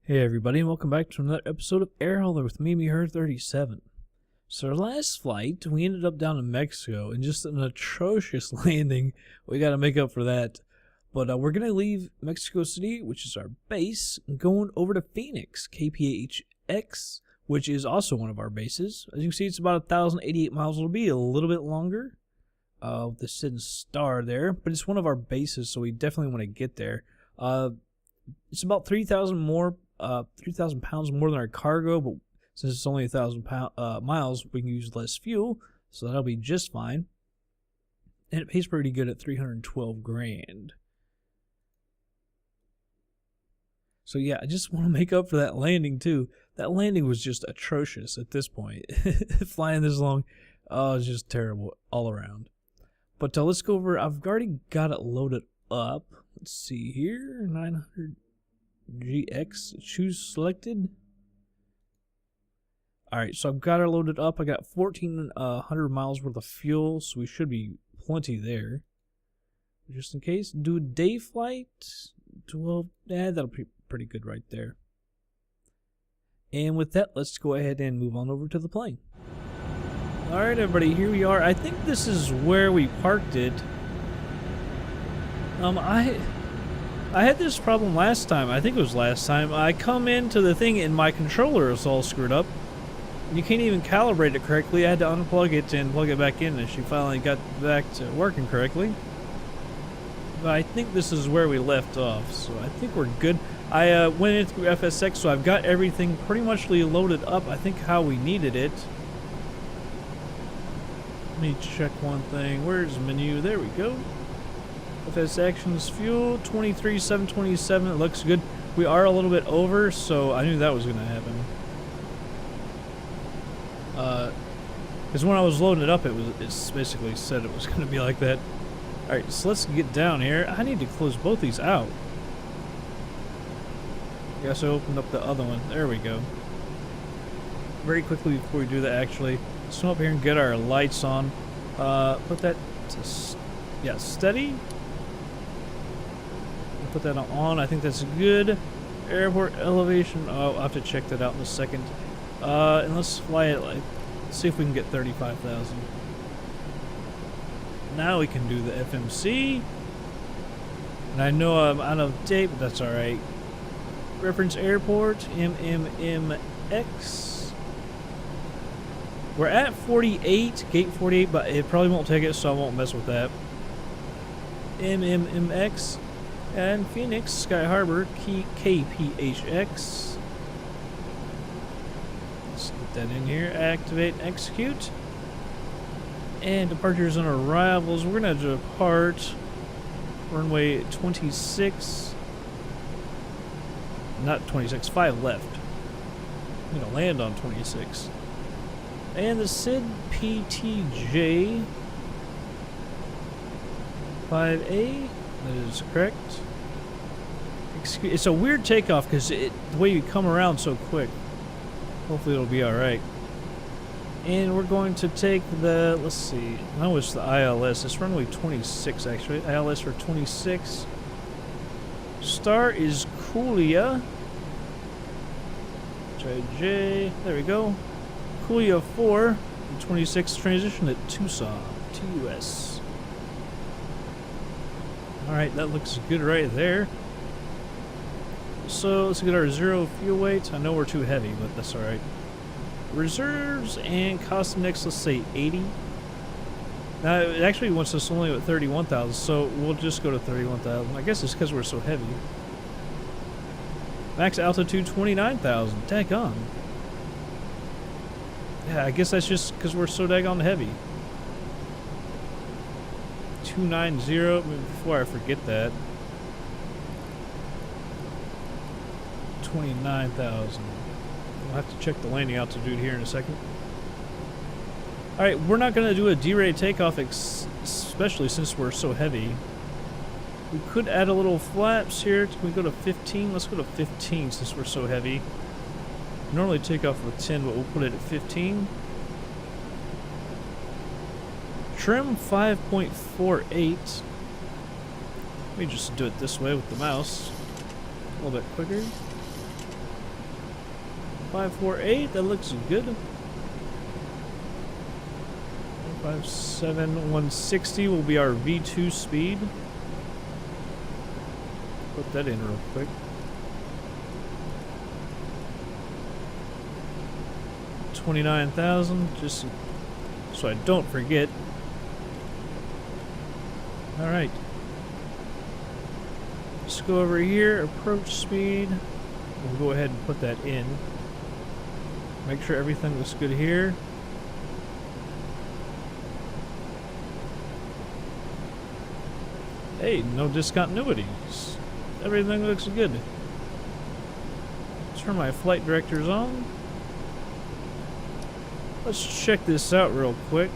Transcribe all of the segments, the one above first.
Hey everybody, and welcome back to another episode of Air Hauler with me, her 37. So our last flight, we ended up down in Mexico, and just an atrocious landing. We gotta make up for that. But we're gonna leave Mexico City, which is our base, and going over to Phoenix, KPHX, which is also one of our bases. As you can see, it's about 1,088 miles. It'll be a little bit longer, with the Sid Star there, but it's one of our bases, so we definitely want to get there. It's about 3,000 more. 3,000 pounds more than our cargo, but since it's only 1,000 miles, we can use less fuel, so that'll be just fine. And it pays pretty good at 312 grand. So yeah, I just want to make up for that landing too. That landing was just atrocious at this point. Flying this long, oh, it's just terrible all around. But let's go over. I've already got it loaded up. Let's see here, 900. GX, choose selected. Alright, so I've got her loaded up. I got 1,400 miles worth of fuel, so we should be plenty there. Just in case. Do a day flight. 12, that'll be pretty good right there. And with that, let's go ahead and move on over to the plane. Alright everybody, here we are. I think this is where we parked it. I had this problem last time. I think it was last time. I come into the thing and my controller is all screwed up. You can't even calibrate it correctly. I had to unplug it and plug it back in, and she finally got back to working correctly. But I think this is where we left off, so I think we're good. I went in through FSX, so I've got everything pretty much loaded up, I think how we needed it. Let me check one thing. Where's the menu? There we go. FS Actions Fuel 23,727. It looks good. We are a little bit over, so I knew that was going to happen. Because when I was loading it up, it basically said it was going to be like that. All right, so let's get down here. I need to close both these out. I guess I opened up the other one. There we go. Very quickly before we do that, actually, let's come up here and get our lights on. Put that to steady. Put that on. I think that's good. Airport elevation. Oh, I'll have to check that out in a second. And let's fly it. Let's see if we can get 35,000. Now we can do the FMC. And I know I'm out of date, but that's all right. Reference airport MMMX. We're at 48, gate 48, but it probably won't take it, so I won't mess with that. MMMX. And Phoenix, Sky Harbor, KPHX. Let's get that in here. Activate, execute. And departures and arrivals. We're going to depart runway 26. Not 26, 5 left. I'm going to land on 26. And the Sid PTJ 5A. That is correct. It's a weird takeoff because the way you come around so quick. Hopefully it'll be alright. And we're going to take the, let's see, no, it's the ILS. It's runway 26 actually. ILS for 26. Star is Coolia. JJ, there we go. Coolia 4, 26 transition at Tucson, TUS. Alright, that looks good right there. So let's get our zero fuel weight. I know we're too heavy, but that's alright. Reserves and cost index, let's say 80. Now, it actually wants us only at 31,000, so we'll just go to 31,000. I guess it's because we're so heavy. Max altitude 29,000. Daggone. Yeah, I guess that's just because we're so daggone heavy. 290, before I forget that. 29,000. I'll have to check the landing altitude here in a second. Alright, we're not going to do a D-ray takeoff, especially since we're so heavy. We could add a little flaps here. Can we go to 15? Let's go to 15 since we're so heavy. We normally take off with 10, but we'll put it at 15. Trim 5.48. Let me just do it this way with the mouse. A little bit quicker. 548, that looks good. 157, 160 will be our V2 speed. Put that in real quick. $29,000, just so I don't forget. Alright. Let's go over here, approach speed. We'll go ahead and put that in. Make sure everything looks good here. Hey, no discontinuities. Everything looks good. Turn my flight directors on. Let's check this out real quick.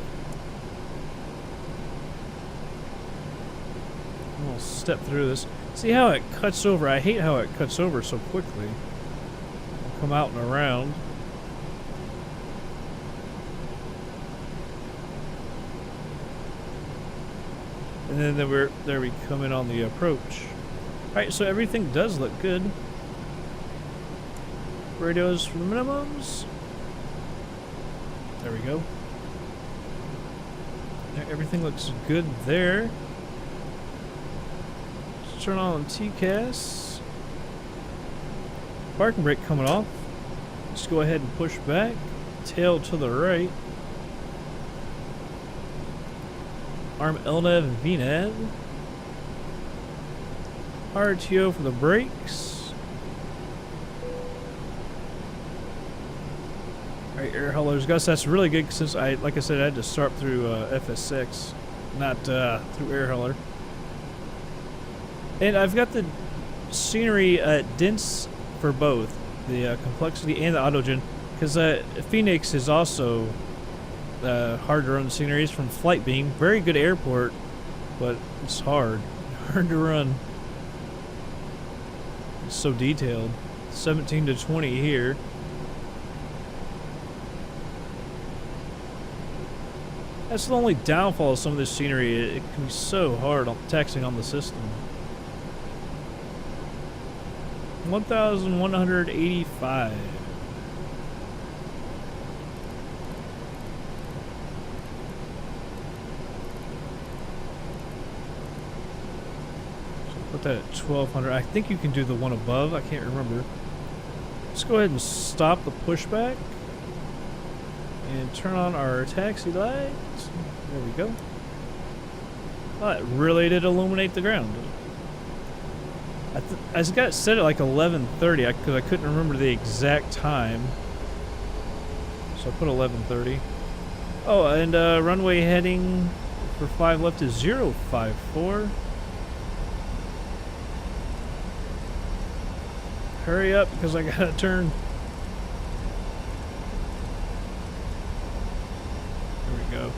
We'll step through this. See how it cuts over? I hate how it cuts over so quickly. I'll come out and around. And then there we come in on the approach. Alright, so everything does look good. Radios for the minimums. There we go. Everything looks good there. Let's turn on TCAS. Parking brake coming off. Let's go ahead and push back. Tail to the right. Arm LNAV and VNAV. RTO for the brakes. Alright, air haulers. Gus, that's really good since like I said, I had to start through FSX, not through air hauler. And I've got the scenery dense for both, the complexity and the autogen, because Phoenix is also hard to run sceneries from Flightbeam. Very good airport, but it's hard to run. It's so detailed. 17 to 20 here. That's the only downfall of some of this scenery. It can be so hard taxing on the system. 1,185. Put that at 1,200. I think you can do the one above. I can't remember. Let's go ahead and stop the pushback. And turn on our taxi lights. There we go. Oh, it really did illuminate the ground. I just got it set at like 11:30 because I couldn't remember the exact time. So I put 11:30. Oh, and runway heading for 5 left is 054. Hurry up because I gotta turn. There we go.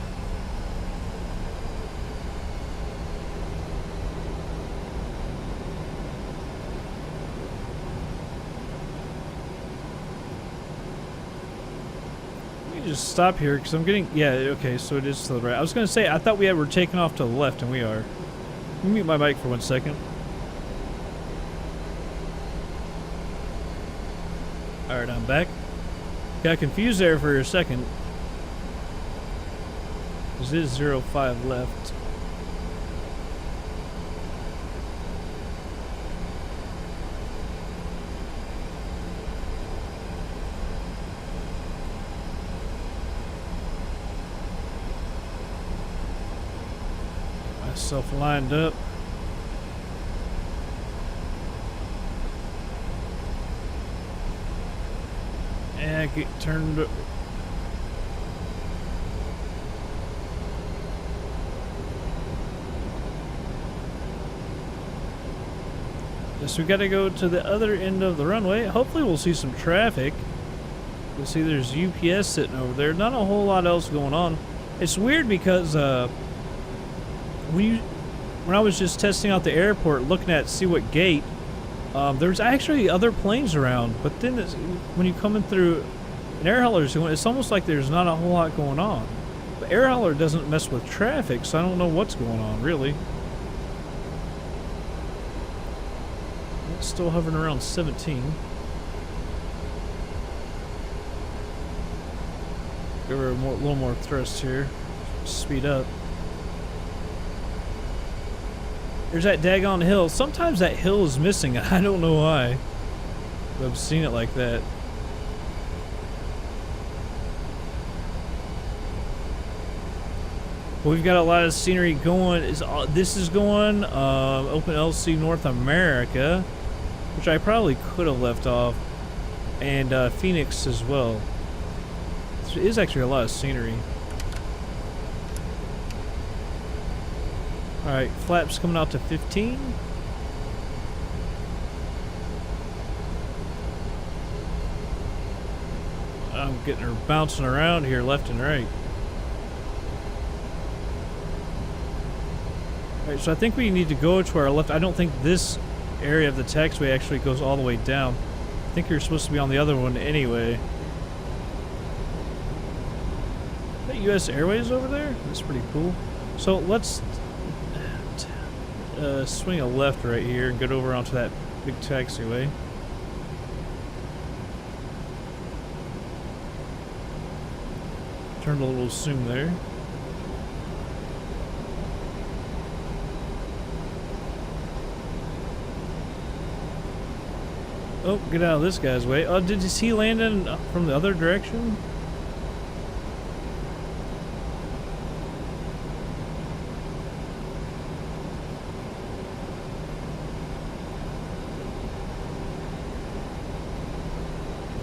Let me just stop here because I'm getting. Yeah, okay, so it is to the right. I was gonna say I thought we were taking off to the left, and we are. Let me mute my mic for 1 second. Alright, I'm back. Got confused there for a second. This is 05 left. Get myself lined up. And get turned up. Yes, we gotta go to the other end of the runway. Hopefully we'll see some traffic. You'll see there's UPS sitting over there. Not a whole lot else going on. It's weird because when I was just testing out the airport, looking at see what gate, there's actually other planes around, but then when you come in through an air hauler, it's almost like there's not a whole lot going on. But air hauler doesn't mess with traffic, so I don't know what's going on, really. It's still hovering around 17. Give her a little more thrust here. Speed up. There's that daggone hill. Sometimes that hill is missing. I don't know why. But I've seen it like that. We've got a lot of scenery going. This is going openLC North America, which I probably could have left off, and Phoenix as well. There is actually a lot of scenery. Alright, flaps coming out to 15. I'm getting her bouncing around here left and right. Alright, so I think we need to go to our left. I don't think this area of the taxiway actually goes all the way down. I think you're supposed to be on the other one anyway. Is that US Airways over there? That's pretty cool. So let's swing a left right here and get over onto that big taxiway. Turned a little soon there. Oh, get out of this guy's way. Oh, did you see landing from the other direction?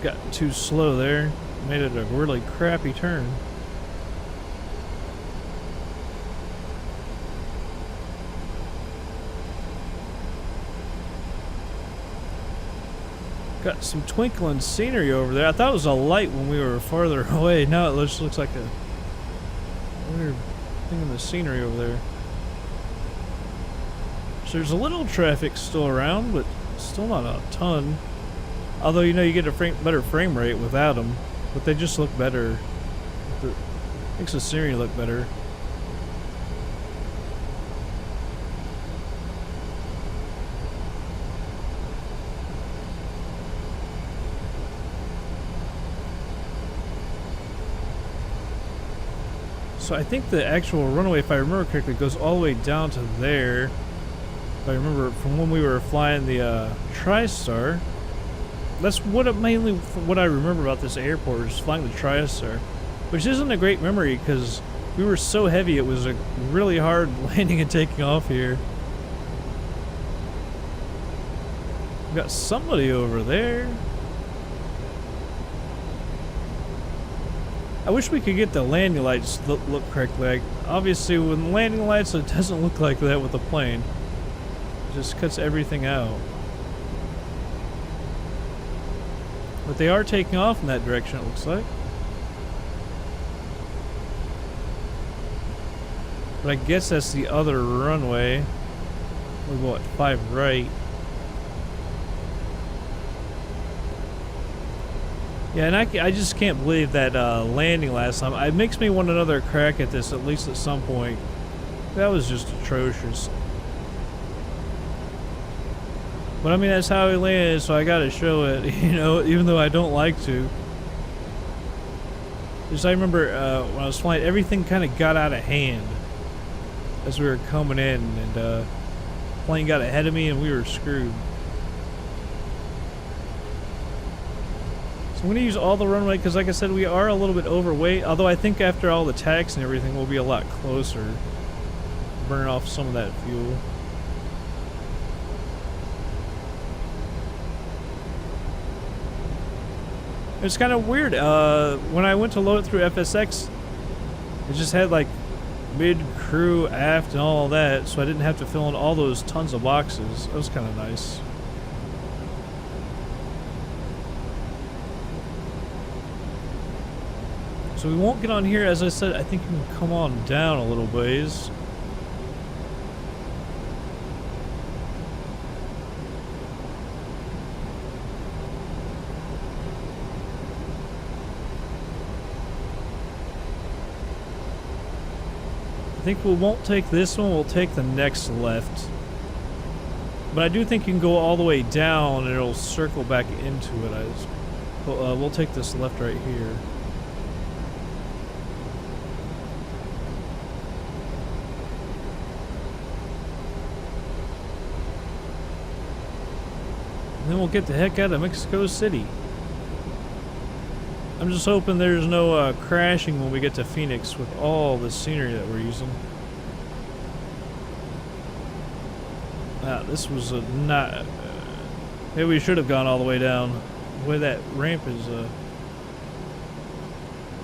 Got too slow there. Made it a really crappy turn. Got some twinkling scenery over there. I thought it was a light when we were farther away. Now it just looks like a weird thing in the scenery over there. So there's a little traffic still around, but still not a ton. Although, you know, you get a better frame rate without them, but they just look better. It makes the scenery look better. So I think the actual runway, if I remember correctly, goes all the way down to there. If I remember from when we were flying the TriStar. That's mainly what I remember about this airport, is flying the TriStar, which isn't a great memory because we were so heavy it was a really hard landing and taking off here. We got somebody over there. I wish we could get the landing lights look correctly. Like, obviously, with landing lights, it doesn't look like that with the plane. It just cuts everything out. But they are taking off in that direction, it looks like. But I guess that's the other runway. We're what, 5 right. Yeah, and I just can't believe that landing last time. It makes me want another crack at this, at least at some point. That was just atrocious. But I mean, that's how he landed, so I gotta show it, you know, even though I don't like to. Just I remember when I was flying, everything kind of got out of hand as we were coming in, and plane got ahead of me and we were screwed. So I'm going to use all the runway because, like I said, we are a little bit overweight, although I think after all the tax and everything we'll be a lot closer. Burn off some of that fuel. It's kind of weird. When I went to load it through FSX, it just had like mid, crew, aft, and all that, so I didn't have to fill in all those tons of boxes. That was kind of nice. So we won't get on here. As I said, I think you can come on down a little ways. I think we won't take this one, we'll take the next left. But I do think you can go all the way down and it'll circle back into it. We'll take this left right here. And then we'll get the heck out of Mexico City. I'm just hoping there's no crashing when we get to Phoenix with all the scenery that we're using. This was a not... maybe we should have gone all the way down. The way that ramp is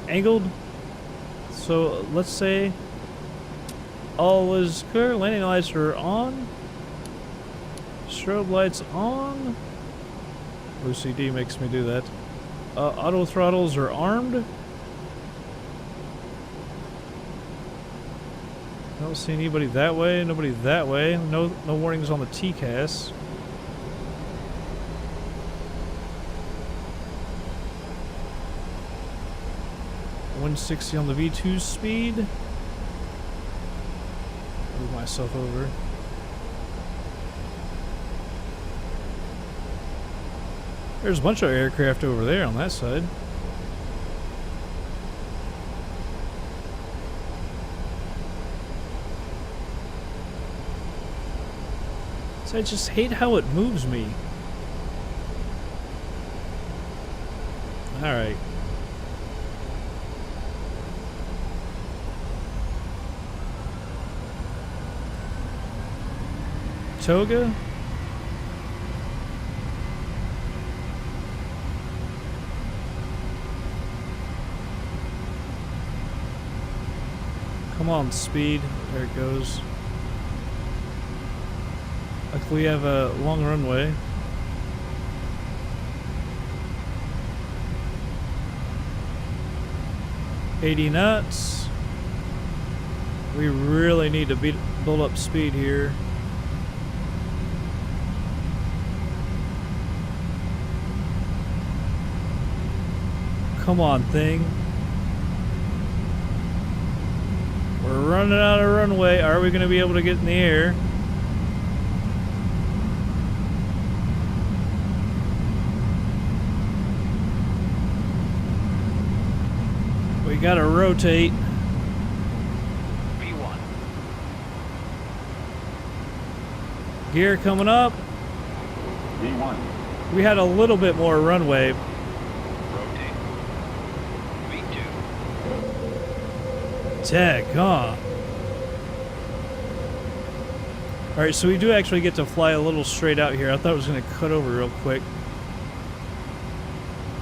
angled. So let's say all is clear. Landing lights are on. Strobe lights on. OCD makes me do that. Auto throttles are armed. I don't see anybody that way. Nobody that way. No warnings on the TCAS. .160 on the V2 speed. Move myself over. There's a bunch of aircraft over there on that side. So I just hate how it moves me. Alright. Toga? Come on, speed. There it goes. Luckily we have a long runway. .80 knots. We really need to build up speed here. Come on, thing. We're running out of runway. Are we going to be able to get in the air? We got to rotate. V1. Gear coming up. V1. We had a little bit more runway. Tech, huh? Alright, so we do actually get to fly a little straight out here. I thought it was going to cut over real quick.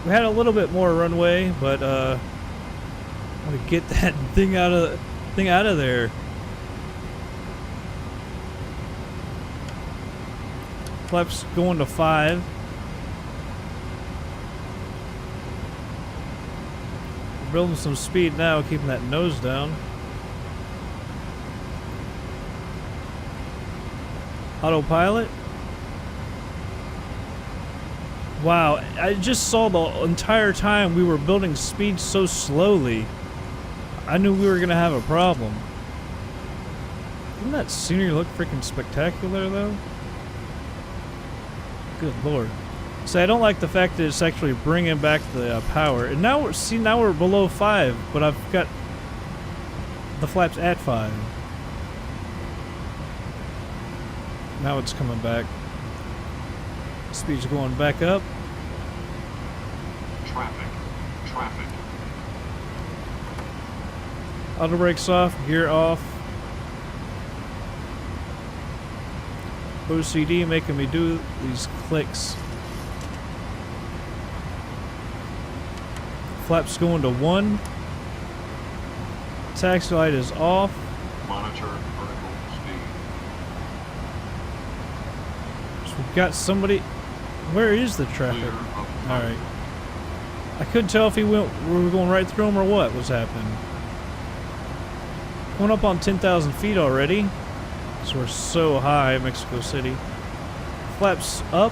We had a little bit more runway, but I want to get that thing out of there. Flaps going to 5. Building some speed now, keeping that nose down. Autopilot. Wow, I just saw the entire time we were building speed so slowly. I knew we were gonna have a problem. Doesn't that scenery look freaking spectacular though? Good lord. So I don't like the fact that it's actually bringing back the power. And now we're below 5, but I've got the flaps at 5. Now it's coming back. Speed's going back up. Traffic. Auto brakes off, gear off. OCD making me do these clicks. Flaps going to 1. Taxi light is off. Monitor vertical speed. So we've got somebody. Where is the traffic? Alright. I couldn't tell if we were going right through him or what was happening. Going up on 10,000 feet already. So we're so high, Mexico City. Flaps up.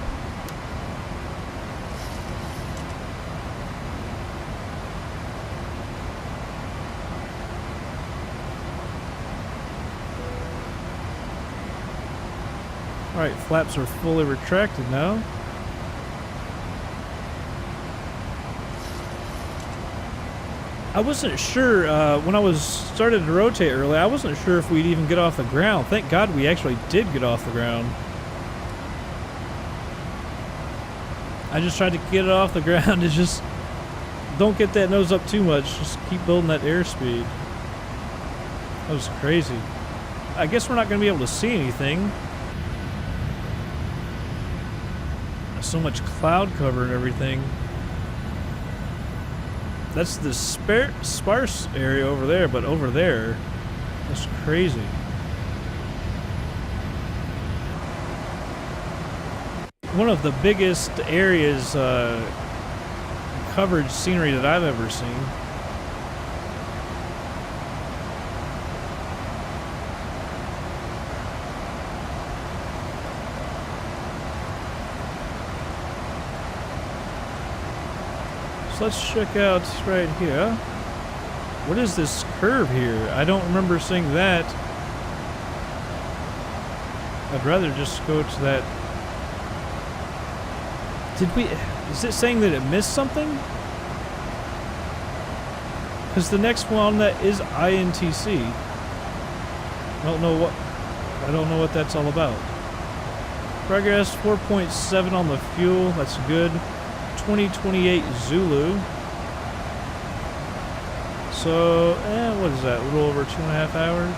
Alright, flaps are fully retracted now. I wasn't sure, when I started to rotate early, I wasn't sure if we'd even get off the ground. Thank God we actually did get off the ground. I just tried to get it off the ground. It's just, don't get that nose up too much. Just keep building that airspeed. That was crazy. I guess we're not going to be able to see anything. There's so much cloud cover and everything. That's the sparse area over there, but over there, that's crazy. One of the biggest areas coverage scenery that I've ever seen. So let's check out right here. What is this curve here? I don't remember seeing that. I'd rather just go to that. Did we... Is it saying that it missed something? Because the next one that is INTC. I don't know what that's all about. Progress 4.7 on the fuel. That's good. 2028 Zulu. So, what is that? A little over 2.5 hours.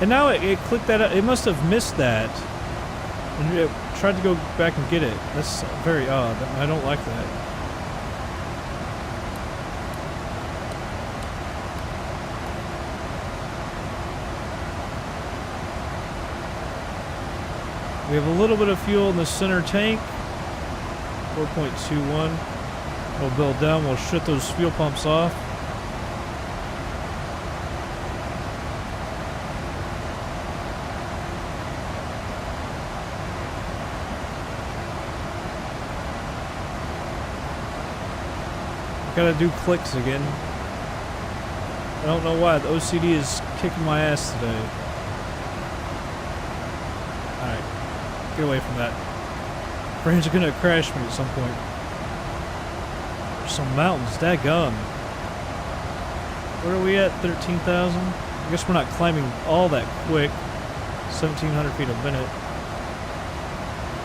And now it clicked that up. It must have missed that. And it tried to go back and get it. That's very odd. I don't like that. We have a little bit of fuel in the center tank. 4.21. We'll build down. We'll shut those fuel pumps off. Gotta do clicks again. I don't know why. The OCD is kicking my ass today. Alright. Get away from that. Brain's gonna crash me at some point. There's some mountains. Daggone. Where are we at? 13,000? I guess we're not climbing all that quick. 1,700 feet a minute.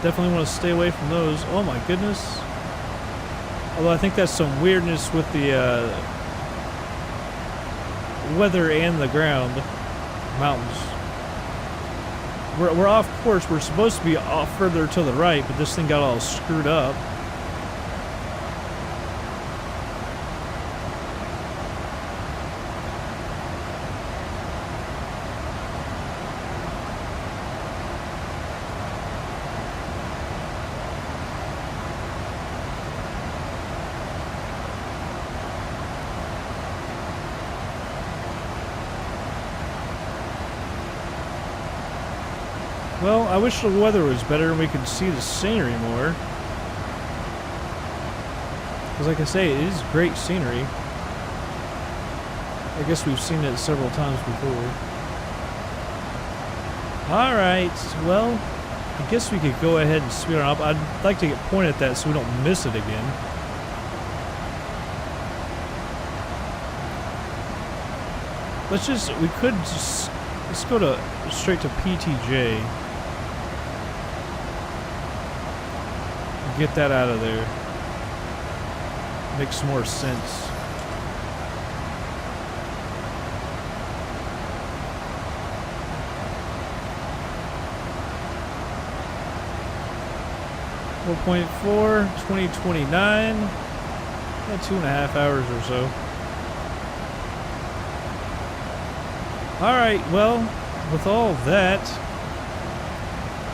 Definitely want to stay away from those. Oh my goodness. Although I think that's some weirdness with the weather and the ground. Mountains. We're off course. We're supposed to be off further to the right, but this thing got all screwed up. Well, I wish the weather was better and we could see the scenery more. Because like I say, it is great scenery. I guess we've seen it several times before. Alright, well, I guess we could go ahead and speed on up. I'd like to get pointed at that so we don't miss it again. Let's go straight to PTJ. Get that out of there. Makes more sense. .4, 2029. 2.5 hours or so. Alright, well, with all that,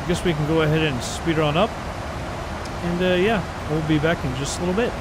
I guess we can go ahead and speed on up. And yeah, we'll be back in just a little bit.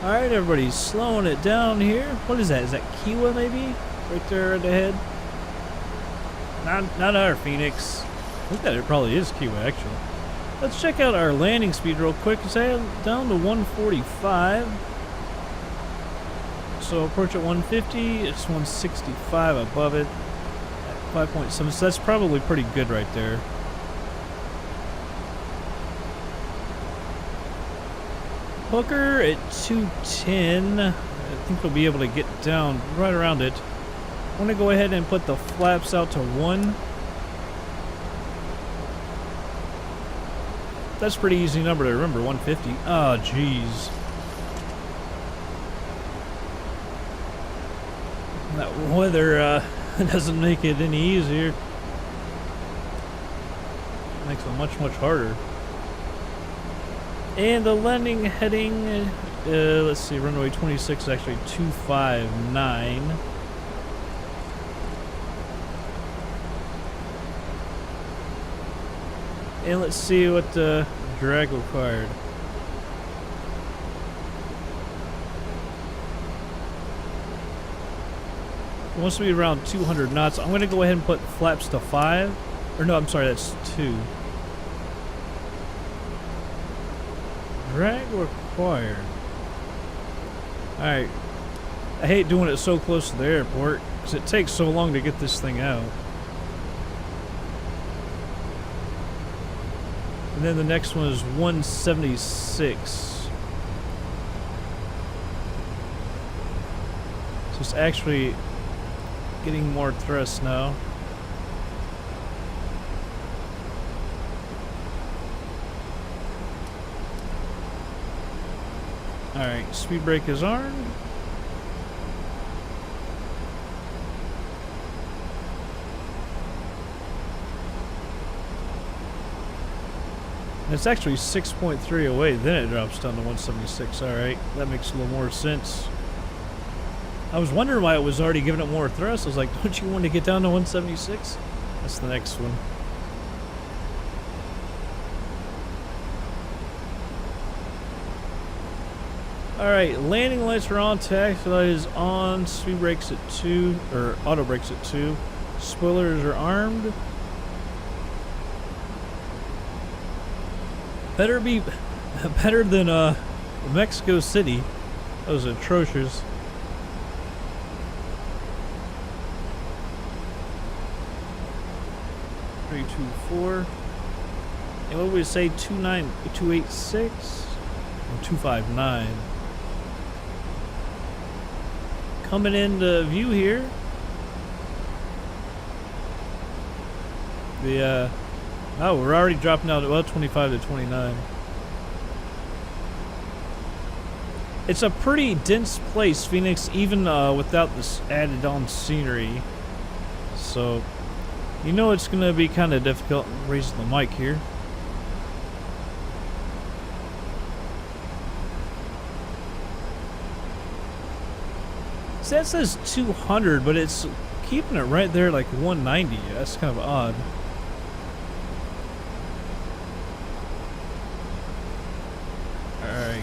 Alright, everybody's slowing it down here. What is that? Is that Kiwa maybe? Right there at the head? Not our Phoenix. I think that it probably is Kiwa actually. Let's check out our landing speed real quick. It's down to 145. So approach at 150, it's 165 above it at 5.7, so that's probably pretty good right there. Hooker at 210, I think we'll be able to get down right around it. I'm going to go ahead and put the flaps out to 1. That's a pretty easy number to remember, 150. Oh, jeez. That weather doesn't make it any easier. It makes it much harder. And the landing heading, let's see, runway 26 is actually 259. And let's see what the drag required. It wants to be around 200 knots. I'm going to go ahead and put flaps to 5. Or no, I'm sorry, that's 2. Drag required. Alright. I hate doing it so close to the airport because it takes so long to get this thing out. And then the next one is 176. So it's actually getting more thrust now. Alright, speed brake is armed. It's actually 6.3 away, then it drops down to 176. Alright, that makes a little more sense. I was wondering why it was already giving it more thrust. I was like, don't you want to get down to 176? That's the next one. Alright, landing lights are on, taxi light is on, speed brakes at 2, or auto brakes at 2. Spoilers are armed. Better be better than Mexico City. That was atrocious. Three, 2, 4. And what would we say? 286 or 259. Coming into view here. The oh, we're already dropping down to about 25 to 29. It's a pretty dense place, Phoenix, even without this added on scenery. So, you know it's going to be kind of difficult raising the mic here. So that says 200, but it's keeping it right there like 190. That's kind of odd. Alright.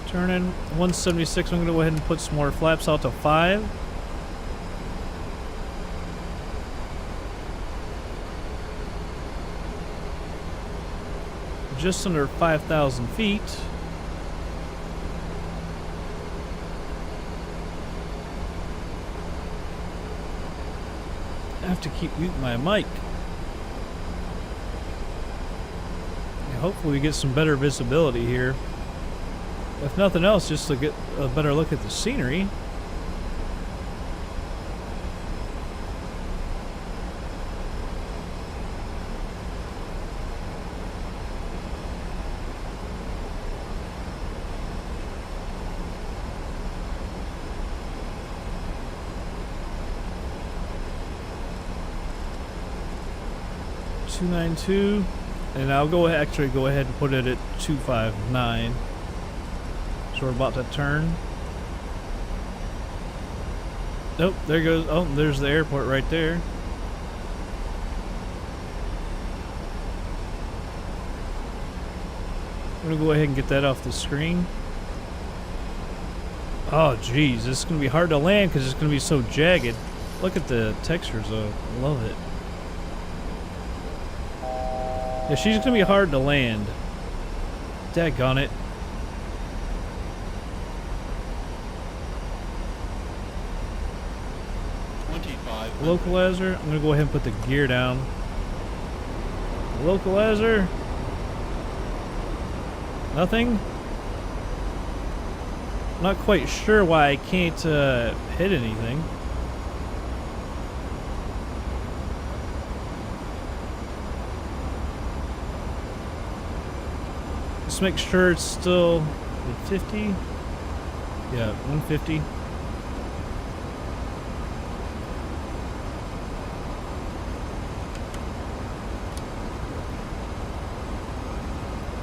Turn in 176. I'm going to go ahead and put some more flaps out to 5. Just under 5,000 feet. I have to keep muting my mic. Yeah, hopefully we get some better visibility here. If nothing else, just to get a better look at the scenery. .292, and I'll go ahead and put it at 259. So we're about to turn. Nope, there goes. Oh, there's the airport right there. I'm gonna go ahead and get that off the screen. Oh, geez, this is going to be hard to land because it's going to be so jagged. Look at the textures, though. I love it. Yeah, she's going to be hard to land. Daggone it. Localizer. I'm going to go ahead and put the gear down. Localizer. Nothing. Not quite sure why I can't hit anything. Let's make sure it's still at 50. Yeah, 150.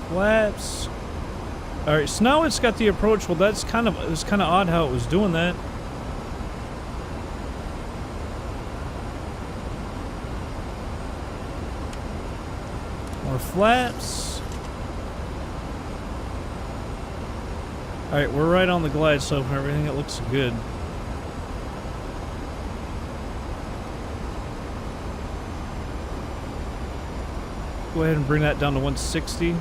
Flaps. All right, so now it's got the approach. Well, that's kind of, it was kind of odd how it was doing that. More flaps. All right, we're right on the glide slope and everything. It looks good. Go ahead and bring that down to 160.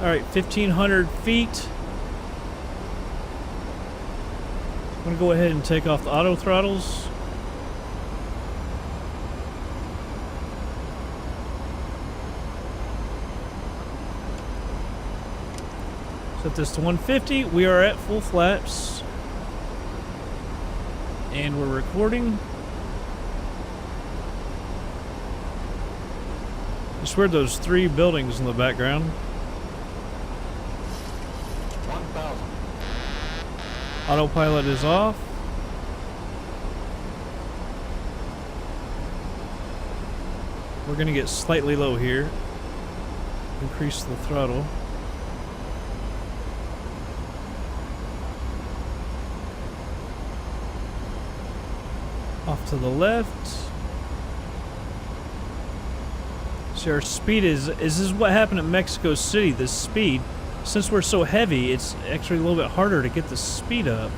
All right, 1,500 feet. I'm gonna go ahead and take off the auto throttles. Set this to 150. We are at full flaps. And we're recording. I swear those 3 buildings in the background. 1,000. Autopilot is off. We're gonna get slightly low here. Increase the throttle. Off to the left. See, our speed is this is what happened at Mexico City. This speed, since we're so heavy, it's actually a little bit harder to get the speed up.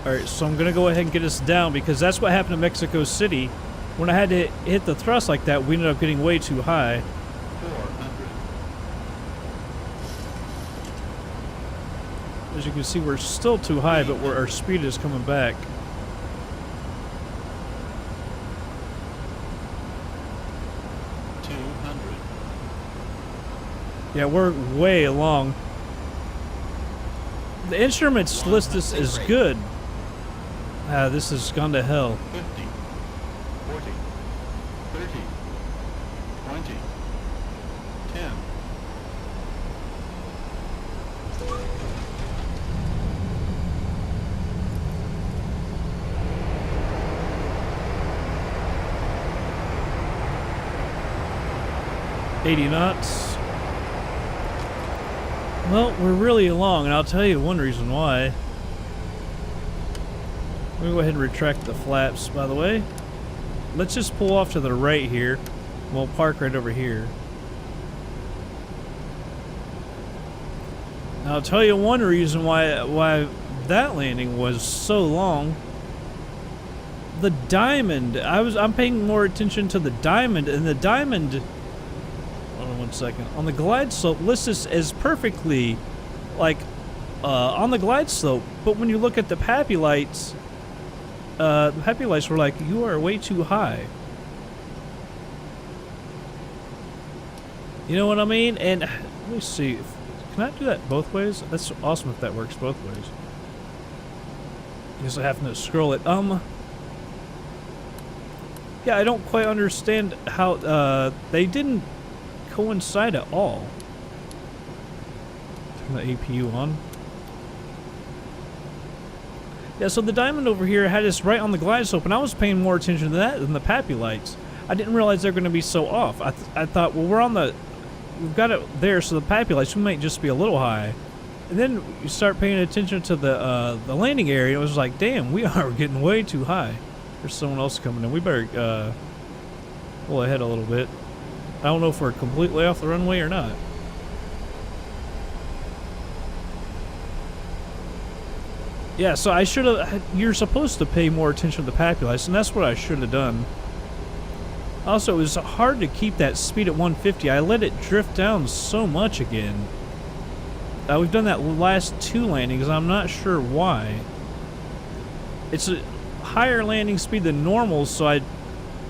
Alright, so I'm gonna go ahead and get us down because that's what happened at Mexico City. When I had to hit the thrust like that, we ended up getting way too high. 400. As you can see, we're still too high, but our speed is coming back. Yeah, we're way along. The instruments list this as good. Ah, this has gone to hell. 50, 40, 30, 20, 10. $80 knots. Well, we're really along, and I'll tell you one reason why. Let me go ahead and retract the flaps, by the way. Let's just pull off to the right here. We'll park right over here. Now, I'll tell you one reason why that landing was so long. The diamond. I'm paying more attention to the diamond, and the diamond. Hold on 1 second. On the glide slope, lists this as perfectly, like, on the glide slope. But when you look at the PAPI lights, were like, you are way too high. You know what I mean? And let me see. Can I do that both ways? That's awesome if that works both ways. I guess I have to scroll it. Yeah, I don't quite understand how they didn't coincide at all. Turn the APU on. Yeah, so the diamond over here had us right on the glide slope, and I was paying more attention to that than the PAPI lights. I didn't realize they're going to be so off. I thought, well, we're on the we've got it there, so the PAPI lights, we might just be a little high. And then you start paying attention to the landing area. It was like, damn, we are getting way too high. There's someone else coming in. We better pull ahead a little bit. I don't know if we're completely off the runway or not. Yeah, so I should have. You're supposed to pay more attention to the PAPI lights, and that's what I should have done. Also, it was hard to keep that speed at 150. I let it drift down so much again. We've done that last 2 landings. I'm not sure why. It's a higher landing speed than normal, so I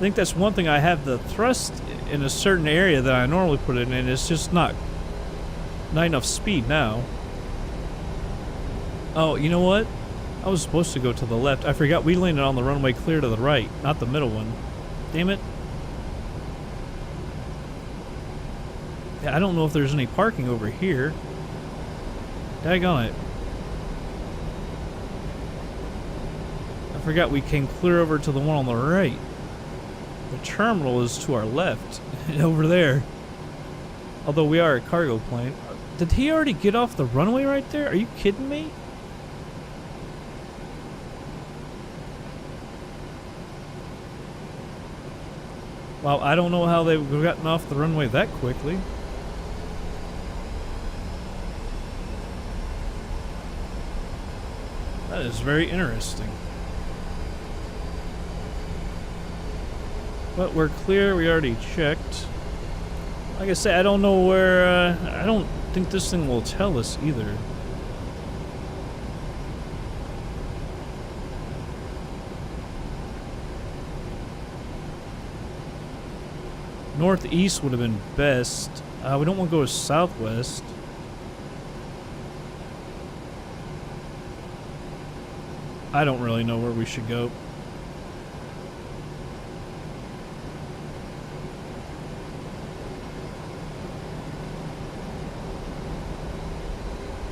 think that's one thing. I have the thrust in a certain area that I normally put it in. It's just not enough speed now. Oh, you know what? I was supposed to go to the left. I forgot we landed on the runway clear to the right, not the middle one. Damn it. Yeah, I don't know if there's any parking over here. Daggone it. I forgot we came clear over to the one on the right. The terminal is to our left, over there. Although we are a cargo plane. Did he already get off the runway right there? Are you kidding me? Wow, I don't know how they've gotten off the runway that quickly. That is very interesting. But we're clear, we already checked. Like I said, I don't know where, I don't think this thing will tell us either. Northeast would have been best. We don't want to go southwest. I don't really know where we should go.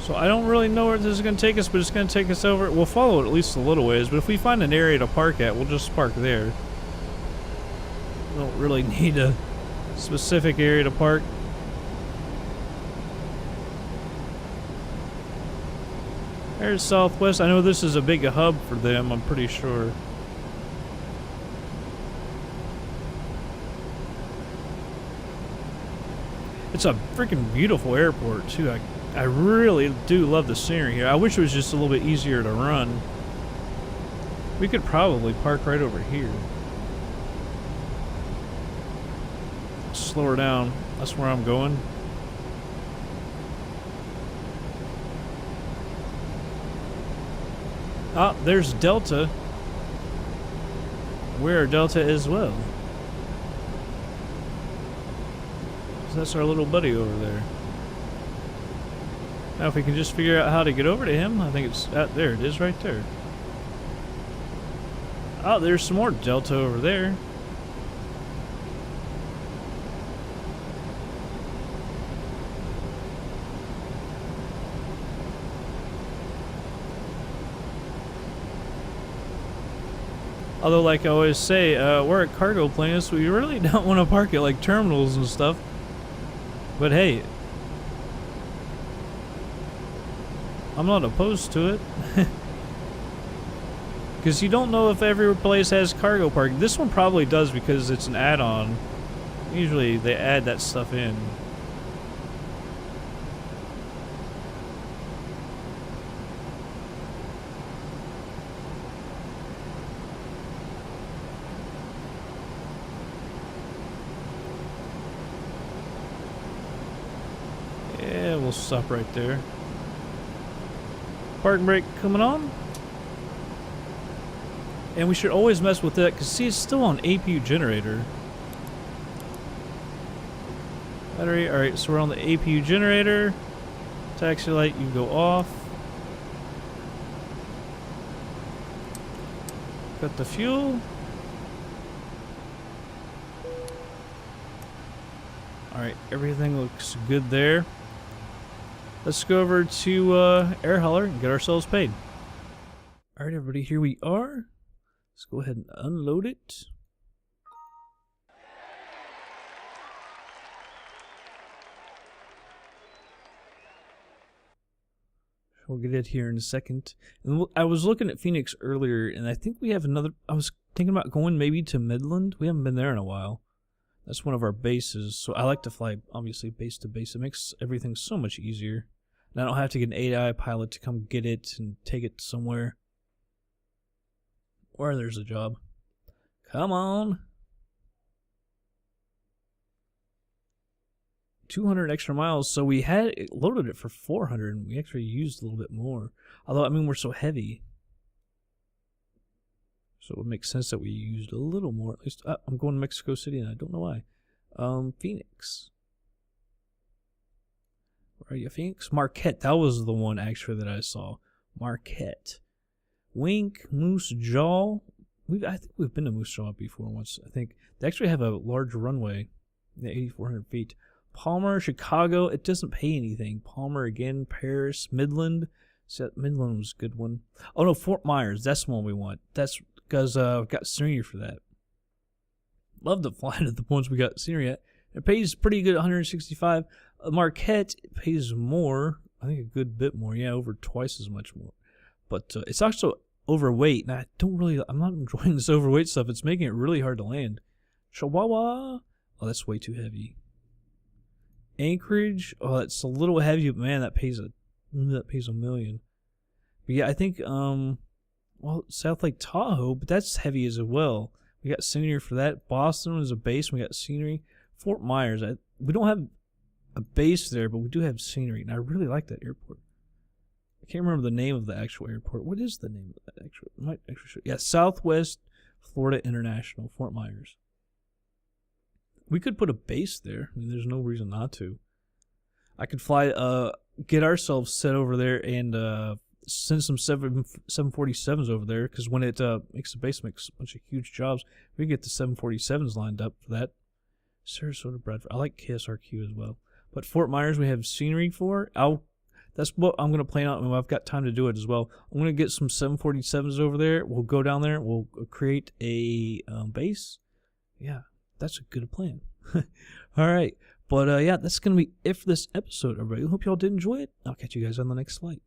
So I don't really know where this is going to take us, but it's going to take us over. We'll follow it at least a little ways, but if we find an area to park at, we'll just park there. We don't really need a specific area to park. There's Southwest. I know this is a big hub for them, I'm pretty sure. It's a freaking beautiful airport, too. I really do love the scenery here. I wish it was just a little bit easier to run. We could probably park right over here. Slow her down. That's where I'm going. Ah, there's Delta. We're Delta as well. So that's our little buddy over there. Now if we can just figure out how to get over to him, I think it's there it is right there. Oh, there's some more Delta over there. Although, like I always say, we're a cargo plane, so we really don't want to park at like terminals and stuff. But hey, I'm not opposed to it. Because you don't know if every place has cargo parking. This one probably does because it's an add-on. Usually they add that stuff in. Yeah, we'll stop right there. Parking brake coming on. And we should always mess with that because see, it's still on APU generator. Battery, alright, so we're on the APU generator. Taxi light, you go off. Got the fuel. Alright, everything looks good there. Let's go over to air hauler and get ourselves paid. Alright everybody, here we are. Let's go ahead and unload it. We'll get it here in a second. And I was looking at Phoenix earlier, and I think we have another. I was thinking about going maybe to Midland. We haven't been there in a while. That's one of our bases. So I like to fly, obviously, base to base. It makes everything so much easier. And I don't have to get an AI pilot to come get it and take it somewhere where there's a job. Come on. 200 extra miles, so we had loaded it for 400, and we actually used a little bit more. Although, I mean, we're so heavy, so it would make sense that we used a little more. At least, I'm going to Mexico City, and I don't know why. Phoenix. Where are you, Phoenix? Marquette. That was the one actually that I saw. Marquette. Wink, Moose Jaw. I think we've been to Moose Jaw before once. I think they actually have a large runway, 8,400 feet. Palmer, Chicago, it doesn't pay anything. Palmer again, Paris, Midland. Midland was a good one. Oh no, Fort Myers, that's the one we want. That's because we've got scenery for that. Love to fly to the ones we got scenery at. It pays pretty good, 165. Marquette pays more, I think a good bit more. Yeah, over twice as much more. But it's also overweight, and I'm not enjoying this overweight stuff. It's making it really hard to land. Chihuahua, oh, that's way too heavy. Anchorage, oh, it's a little heavy, but man, that pays a million. But yeah, I think well, South Lake Tahoe, but that's heavy as well. We got scenery for that. Boston is a base. We got scenery. Fort Myers, we don't have a base there, but we do have scenery, and I really like that airport. I can't remember the name of the actual airport. What is the name of that actual? Might actually show. Yeah, Southwest Florida International, Fort Myers. We could put a base there. I mean, there's no reason not to. I could fly, get ourselves set over there and send some 747s over there, because when it makes the base, makes a bunch of huge jobs. We can get the 747s lined up for that. Sarasota, Bradford. I like KSRQ as well. But Fort Myers, we have scenery for. That's what I'm going to plan out, and I've got time to do it as well. I'm going to get some 747s over there. We'll go down there. We'll create a base. Yeah. That's a good plan. All right. But yeah, that's going to be it for this episode, everybody. I hope y'all did enjoy it. I'll catch you guys on the next flight.